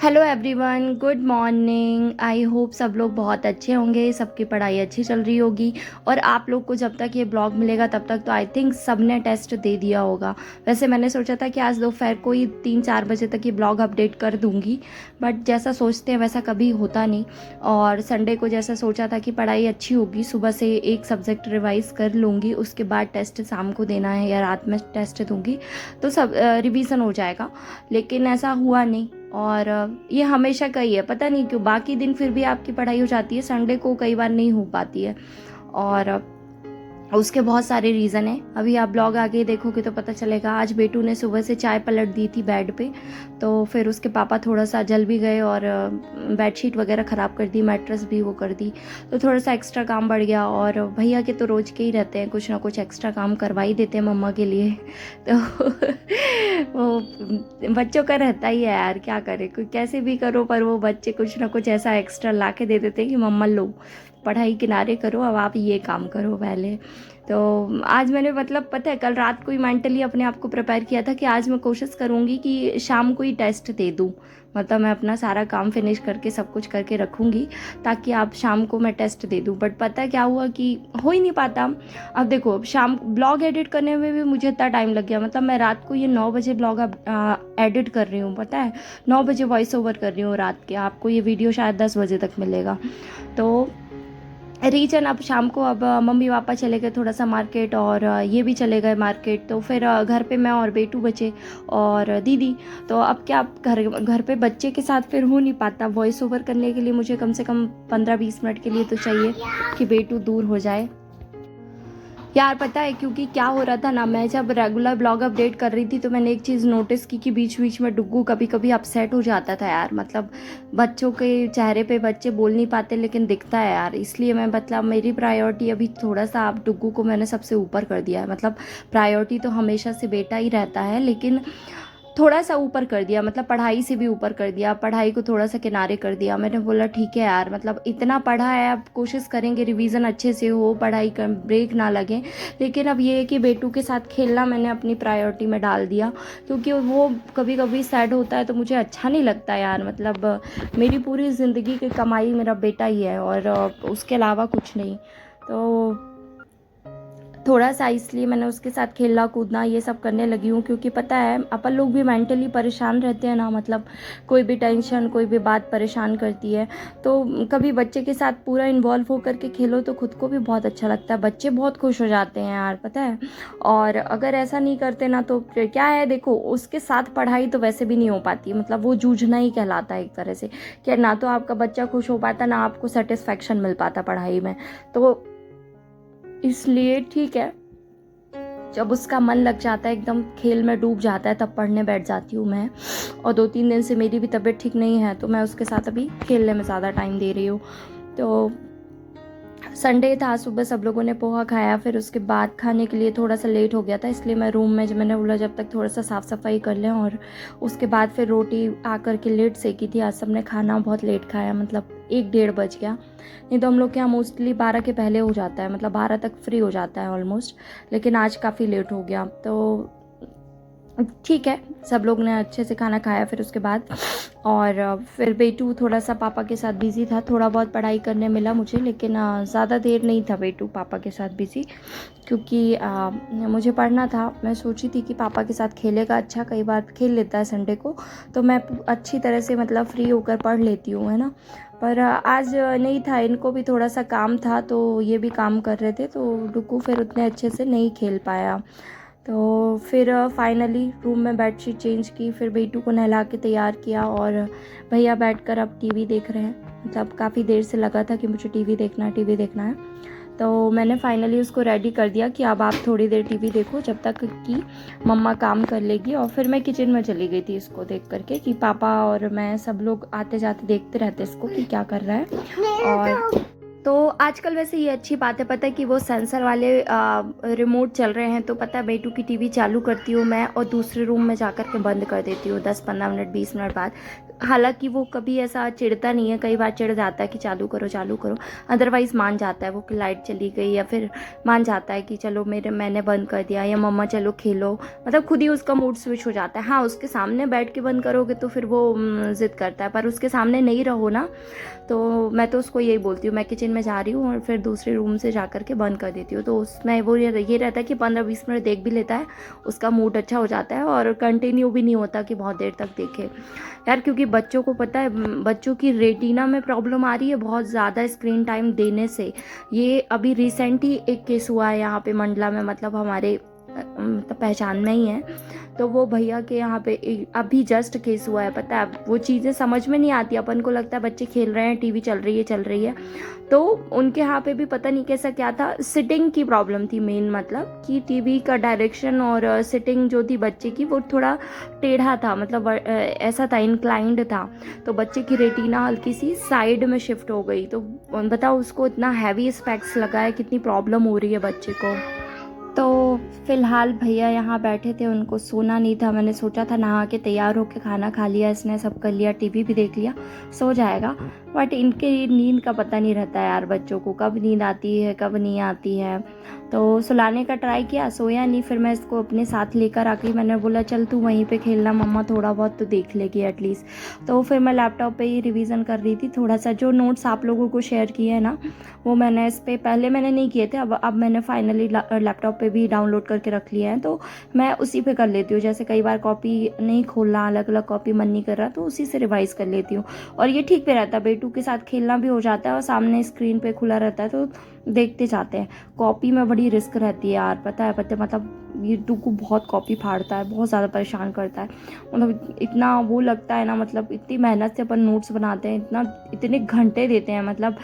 Hello everyone, good morning. I hope सब लोग बहुत अच्छे होंगे, सबकी पढ़ाई अच्छी चल रही होगी। और आप लोग को जब तक ये ब्लॉग मिलेगा तब तक तो आई थिंक सब ने टेस्ट दे दिया होगा। वैसे मैंने सोचा था कि आज दोपहर को ही 3-4 बजे तक ये ब्लॉग अपडेट कर दूंगी, बट जैसा सोचते हैं वैसा कभी होता नहीं। और संडे को जैसा सोचा था कि पढ़ाई अच्छी होगी, सुबह से एक सब्जेक्ट रिवाइज़ कर लूँगी, उसके बाद टेस्ट शाम को देना है या रात में टेस्ट दूँगी, तो सब रिवीजन हो जाएगा। लेकिन ऐसा हुआ नहीं। और ये हमेशा का ही है, पता नहीं क्यों बाकी दिन फिर भी आपकी पढ़ाई हो जाती है, संडे को कई बार नहीं हो पाती है। और उसके बहुत सारे रीज़न हैं। अभी आप ब्लॉग आगे देखोगे तो पता चलेगा। आज बेटू ने सुबह से चाय पलट दी थी बेड पे, तो फिर उसके पापा थोड़ा सा जल भी गए और बेडशीट वगैरह ख़राब कर दी, मैट्रेस भी वो कर दी, तो थोड़ा सा एक्स्ट्रा काम बढ़ गया। और भैया के तो रोज़ के ही रहते हैं, कुछ ना कुछ एक्स्ट्रा काम करवा ही देते हैं मम्मा के लिए। तो वो बच्चों का रहता ही है यार, क्या करे, कोई कैसे भी करो पर वो बच्चे कुछ ना कुछ ऐसा एक्स्ट्रा ला के दे देते हैं कि मम्मा लो पढ़ाई किनारे करो, अब आप ये काम करो पहले। तो आज मैंने मतलब पता है कल रात को ही मेंटली अपने आप को प्रिपेयर किया था कि आज मैं कोशिश करूँगी कि शाम को ही टेस्ट दे दूँ। मतलब मैं अपना सारा काम फिनिश करके सब कुछ करके रखूँगी ताकि आप शाम को मैं टेस्ट दे दूँ। बट पता है क्या हुआ कि हो ही नहीं पाता। अब देखो शाम ब्लॉग एडिट करने में भी मुझे इतना टाइम लग गया। मतलब मैं रात को ये 9 बजे ब्लॉग एडिट कर रही हूँ, पता है 9 बजे वॉइस ओवर कर रही हूँ रात के। आपको ये वीडियो शायद 10 बजे तक मिलेगा। तो रीजन अब शाम को, अब मम्मी पापा चले गए थोड़ा सा मार्केट और ये भी चले गए मार्केट, तो फिर घर पे मैं और बेटू बचे और दीदी। तो अब क्या, घर घर पे बच्चे के साथ फिर हो नहीं पाता। वॉइस ओवर करने के लिए मुझे कम से कम 15-20 मिनट के लिए तो चाहिए कि बेटू दूर हो जाए यार। पता है क्योंकि क्या हो रहा था ना, मैं जब रेगुलर ब्लॉग अपडेट कर रही थी तो मैंने एक चीज़ नोटिस की कि बीच बीच में डुग्गू कभी कभी अपसेट हो जाता था यार। मतलब बच्चों के चेहरे पे बच्चे बोल नहीं पाते लेकिन दिखता है यार, इसलिए मैं मतलब मेरी प्रायोरिटी अभी थोड़ा सा, अब डुग्गू को मैंने सबसे ऊपर कर दिया है। मतलब प्रायोरिटी तो हमेशा से बेटा ही रहता है, लेकिन थोड़ा सा ऊपर कर दिया, मतलब पढ़ाई से भी ऊपर कर दिया। पढ़ाई को थोड़ा सा किनारे कर दिया। मैंने बोला ठीक है यार, मतलब इतना पढ़ा है, अब कोशिश करेंगे रिवीजन अच्छे से हो, पढ़ाई का ब्रेक ना लगे। लेकिन अब ये है कि बेटू के साथ खेलना मैंने अपनी प्रायोरिटी में डाल दिया, क्योंकि वो कभी कभी सैड होता है तो मुझे अच्छा नहीं लगता यार। मतलब मेरी पूरी ज़िंदगी की कमाई मेरा बेटा ही है और उसके अलावा कुछ नहीं। तो थोड़ा सा इसलिए मैंने उसके साथ खेलना कूदना ये सब करने लगी हूँ, क्योंकि पता है अपन लोग भी मेंटली परेशान रहते हैं ना। मतलब कोई भी टेंशन, कोई भी बात परेशान करती है, तो कभी बच्चे के साथ पूरा इन्वॉल्व होकर के खेलो तो खुद को भी बहुत अच्छा लगता है। बच्चे बहुत खुश हो जाते हैं यार, पता है। और अगर ऐसा नहीं करते ना तो फिर क्या है, देखो उसके साथ पढ़ाई तो वैसे भी नहीं हो पाती। मतलब वो जूझना ही कहलाता है एक तरह से, कि ना तो आपका बच्चा खुश हो पाता, ना आपको सेटिस्फैक्शन मिल पाता पढ़ाई में। तो इसलिए ठीक है, जब उसका मन लग जाता है, एकदम खेल में डूब जाता है, तब पढ़ने बैठ जाती हूँ मैं। और 2-3 दिन से मेरी भी तबीयत ठीक नहीं है, तो मैं उसके साथ अभी खेलने में ज़्यादा टाइम दे रही हूँ। तो संडे था, सुबह सब लोगों ने पोहा खाया, फिर उसके बाद खाने के लिए थोड़ा सा लेट हो गया था, इसलिए मैं रूम में, जब मैंने बोला जब तक थोड़ा सा साफ़ सफाई कर लें, और उसके बाद फिर रोटी आकर के लेट सेकी थी। आज सबने खाना बहुत लेट खाया, मतलब 1-1:30 बज गया। नहीं तो हम लोग के यहाँ मोस्टली 12 के पहले हो जाता है, मतलब 12 तक फ्री हो जाता है ऑलमोस्ट, लेकिन आज काफ़ी लेट हो गया। तो ठीक है, सब लोग ने अच्छे से खाना खाया फिर उसके बाद। और फिर बेटू थोड़ा सा पापा के साथ बिज़ी था, थोड़ा बहुत पढ़ाई करने मिला मुझे, लेकिन ज़्यादा देर नहीं था बेटू पापा के साथ बिज़ी, क्योंकि मुझे पढ़ना था। मैं सोची थी कि पापा के साथ खेलेगा, अच्छा कई बार खेल लेता है संडे को, तो मैं अच्छी तरह से मतलब फ्री होकर पढ़ लेती हूँ, है ना। पर आज नहीं था, इनको भी थोड़ा सा काम था, तो ये भी काम कर रहे थे, तो डुक्कू फिर उतने अच्छे से नहीं खेल पाया। तो फिर फाइनली रूम में बेडशीट चेंज की, फिर बेटू को नहला के तैयार किया, और भैया बैठकर अब टीवी देख रहे हैं। मतलब काफ़ी देर से लगा था कि मुझे टीवी देखना है, तो मैंने फाइनली उसको रेडी कर दिया कि अब आप थोड़ी देर टीवी देखो, जब तक कि मम्मा काम कर लेगी। और फिर मैं किचन में चली गई थी इसको देख करके, कि पापा और मैं सब लोग आते जाते देखते रहते इसको कि क्या कर रहा है। और तो आजकल वैसे ये अच्छी बात है, पता है कि वो सेंसर वाले रिमोट चल रहे हैं, तो पता है बेटू की टीवी चालू करती हूँ मैं और दूसरे रूम में जाकर के बंद कर देती हूँ 10-15 मिनट 20 मिनट बाद। हालांकि वो कभी ऐसा चिढ़ता नहीं है, कई बार चिढ़ जाता है कि चालू करो, अदरवाइज़ मान जाता है वो कि लाइट चली गई, या फिर मान जाता है कि चलो मैंने बंद कर दिया, या मम्मा चलो खेलो, मतलब खुद ही उसका मूड स्विच हो जाता है। हाँ, उसके सामने बैठ के बंद करोगे तो फिर वो ज़िद करता है, पर उसके सामने नहीं रहो ना, तो मैं तो उसको यही बोलती हूँ, मैं किचन में जा रही हूँ और फिर दूसरे रूम से जा कर के बंद कर देती हूँ। तो उसमें वो ये रहता है कि 15-20 मिनट देख भी लेता है, उसका मूड अच्छा हो जाता है और कंटिन्यू भी नहीं होता कि बहुत देर तक देखे यार। क्योंकि बच्चों को पता है, बच्चों की रेटिना में प्रॉब्लम आ रही है बहुत ज़्यादा स्क्रीन टाइम देने से। ये अभी रिसेंट ही एक केस हुआ है यहाँ पे मंडला में, मतलब हमारे मतलब पहचान में ही है। तो वो भैया के यहाँ पे अभी जस्ट केस हुआ है, पता है। वो चीज़ें समझ में नहीं आती, अपन को लगता है बच्चे खेल रहे हैं, टीवी चल रही है। तो उनके यहाँ पे भी पता नहीं कैसा क्या था, सिटिंग की प्रॉब्लम थी मेन, मतलब कि टीवी का डायरेक्शन और सिटिंग जो थी बच्चे की वो थोड़ा टेढ़ा था, मतलब ऐसा था, इंक्लाइंड था। तो बच्चे की रेटिना हल्की सी साइड में शिफ्ट हो गई। तो बताओ उसको इतना हैवी स्पेक्स लगा है, कितनी प्रॉब्लम हो रही है बच्चे को। तो फ़िलहाल भैया यहाँ बैठे थे, उनको सोना नहीं था। मैंने सोचा था नहा के तैयार होके खाना खा लिया इसने, सब कर लिया, टीवी भी देख लिया, सो जाएगा। बट इनके नींद का पता नहीं रहता है यार, बच्चों को कब नींद आती है कब नहीं आती है। तो सुलाने का ट्राई किया, सोया नहीं। फिर मैं इसको अपने साथ लेकर आ गई, मैंने बोला चल तू वहीं पे खेलना, मम्मा थोड़ा बहुत तो देख लेगी एटलीस्ट। तो फिर मैं लैपटॉप पे ही रिवीजन कर रही थी थोड़ा सा। जो नोट्स आप लोगों को शेयर किए हैं ना, वो मैंने इस पे पहले मैंने नहीं किए थे, अब मैंने फाइनली लैपटॉप पे भी डाउनलोड करके रख लिया है। तो मैं उसी पे कर लेती हूँ। जैसे कई बार कॉपी नहीं खोलना, अलग अलग कॉपी मन नहीं कर रहा, तो उसी से रिवाइज कर लेती हूँ। और ये ठीक भी रहता है, बेटू के साथ खेलना भी हो जाता है और सामने स्क्रीन पे खुला रहता है तो देखते जाते हैं। कॉपी में बड़ी रिस्क रहती है यार, पता है मतलब ये टूकू बहुत कॉपी फाड़ता है, बहुत ज़्यादा परेशान करता है। मतलब इतना वो लगता है ना, मतलब इतनी मेहनत से अपन नोट्स बनाते हैं, इतने घंटे देते हैं। मतलब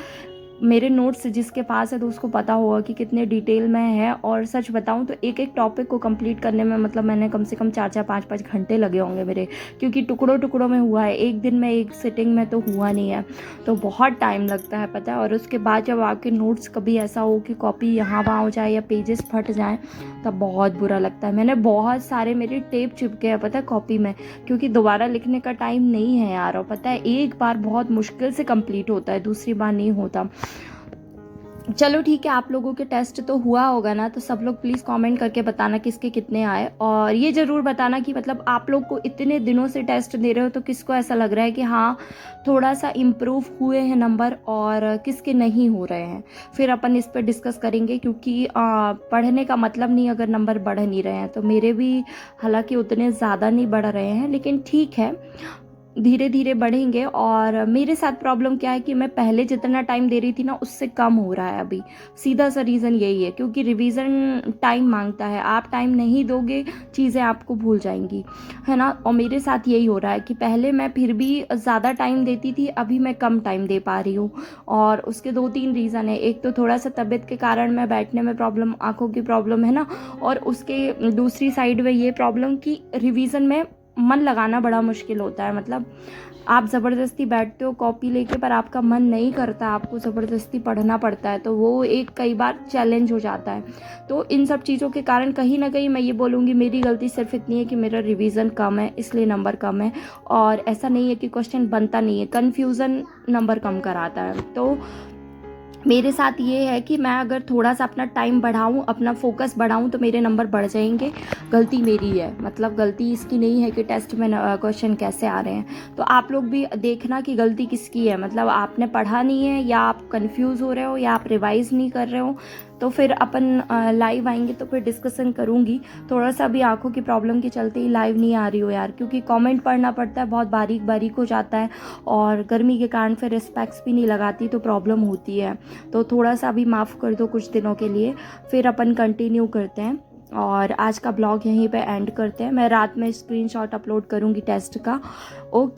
मेरे नोट्स जिसके पास है तो उसको पता होगा कि कितने डिटेल में है। और सच बताऊं तो एक एक टॉपिक को कंप्लीट करने में मतलब मैंने कम से कम 4-4 5-5 घंटे लगे होंगे मेरे, क्योंकि टुकड़ों टुकड़ों में हुआ है, एक दिन में एक सिटिंग में तो हुआ नहीं है। तो बहुत टाइम लगता है, पता है। और उसके बाद जब आपके नोट्स कभी ऐसा हो कि कॉपी यहाँ वहाँ हो जाए या पेजेस फट जाएँ, तब बहुत बुरा लगता है। मैंने बहुत सारे, मेरे टेप चिपके हैं पता है कॉपी में, क्योंकि दोबारा लिखने का टाइम नहीं है यार। और पता है एक बार बहुत मुश्किल से कंप्लीट होता है, दूसरी बार नहीं होता। चलो ठीक है, आप लोगों के टेस्ट तो हुआ होगा ना, तो सब लोग प्लीज़ कमेंट करके बताना किसके कितने आए। और ये ज़रूर बताना कि मतलब आप लोग को इतने दिनों से टेस्ट दे रहे हो तो किसको ऐसा लग रहा है कि हाँ थोड़ा सा इम्प्रूव हुए हैं नंबर, और किसके नहीं हो रहे हैं। फिर अपन इस पर डिस्कस करेंगे, क्योंकि पढ़ने का मतलब नहीं अगर नंबर बढ़ नहीं रहे हैं। तो मेरे भी हालांकि उतने ज़्यादा नहीं बढ़ रहे हैं, लेकिन ठीक है, धीरे धीरे बढ़ेंगे। और मेरे साथ प्रॉब्लम क्या है कि मैं पहले जितना टाइम दे रही थी ना, उससे कम हो रहा है अभी। सीधा सा रीज़न यही है, क्योंकि रिवीजन टाइम मांगता है, आप टाइम नहीं दोगे चीज़ें आपको भूल जाएंगी, है ना। और मेरे साथ यही हो रहा है कि पहले मैं फिर भी ज़्यादा टाइम देती थी, अभी मैं कम टाइम दे पा रही हूँ। और उसके 2-3 रीज़न है। एक तो थोड़ा सा तबीयत के कारण मैं बैठने में प्रॉब्लम, आँखों की प्रॉब्लम है ना, और उसके दूसरी साइड में ये प्रॉब्लम कि रिवीजन में मन लगाना बड़ा मुश्किल होता है। मतलब आप ज़बरदस्ती बैठते हो कॉपी लेके, पर आपका मन नहीं करता, आपको ज़बरदस्ती पढ़ना पड़ता है, तो वो एक कई बार चैलेंज हो जाता है। तो इन सब चीज़ों के कारण कहीं ना कहीं मैं ये बोलूँगी मेरी गलती सिर्फ इतनी है कि मेरा रिवीजन कम है, इसलिए नंबर कम है। और ऐसा नहीं है कि क्वेश्चन बनता नहीं है, कन्फ्यूज़न नंबर कम कराता है। तो मेरे साथ ये है कि मैं अगर थोड़ा सा अपना टाइम बढ़ाऊँ, अपना फोकस बढ़ाऊँ, तो मेरे नंबर बढ़ जाएंगे। गलती मेरी है, मतलब गलती इसकी नहीं है कि टेस्ट में क्वेश्चन कैसे आ रहे हैं। तो आप लोग भी देखना कि गलती किसकी है, मतलब आपने पढ़ा नहीं है, या आप कंफ्यूज हो रहे हो, या आप रिवाइज नहीं कर रहे हो। तो फिर अपन लाइव आएंगे तो फिर डिस्कशन करूँगी। थोड़ा सा भी आंखों की प्रॉब्लम के चलते ही लाइव नहीं आ रही हो यार, क्योंकि कमेंट पढ़ना पड़ता है, बहुत बारीक बारीक हो जाता है। और गर्मी के कारण फिर स्पेक्स भी नहीं लगाती तो प्रॉब्लम होती है। तो थोड़ा सा भी माफ़ कर दो कुछ दिनों के लिए, फिर अपन कंटिन्यू करते हैं। और आज का ब्लॉग यहीं पे एंड करते हैं। मैं रात में स्क्रीनशॉट अपलोड करूँगी टेस्ट का। ओके।